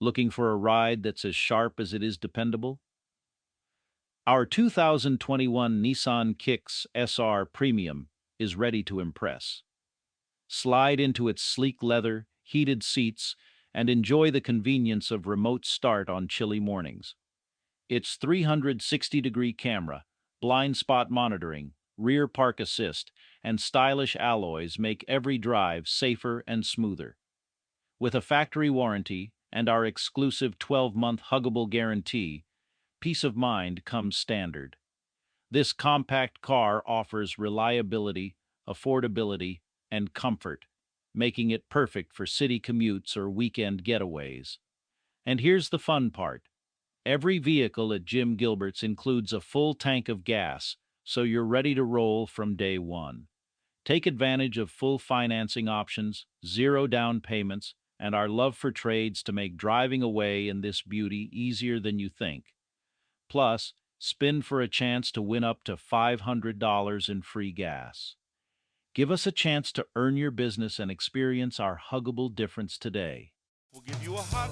Looking for a ride that's as sharp as it is dependable? Our 2021 Nissan KICKS SR Premium is ready to impress. Slide into its sleek leather, heated seats, and enjoy the convenience of remote start on chilly mornings. Its 360-degree camera, blind spot monitoring, rear park assist, and stylish alloys make every drive safer and smoother. With a factory warranty and our exclusive 12-month Huggable Guarantee, peace of mind comes standard. This compact car offers reliability, affordability, and comfort, making it perfect for city commutes or weekend getaways. And here's the fun part. Every vehicle at Jim Gilbert's includes a full tank of gas, so you're ready to roll from day one. Take advantage of full financing options, zero down payments, and our love for trades to make driving away in this beauty easier than you think. Plus, spin for a chance to win up to $500 in free gas. Give us a chance to earn your business and experience our huggable difference today. We'll give you a hug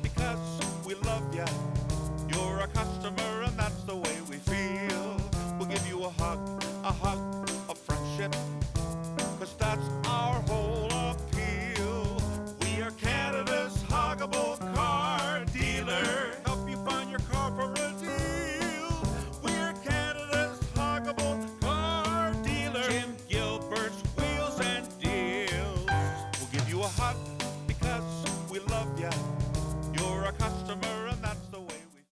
because we love ya. You're a customer and that's the way we feel. We'll give you a hug of friendship.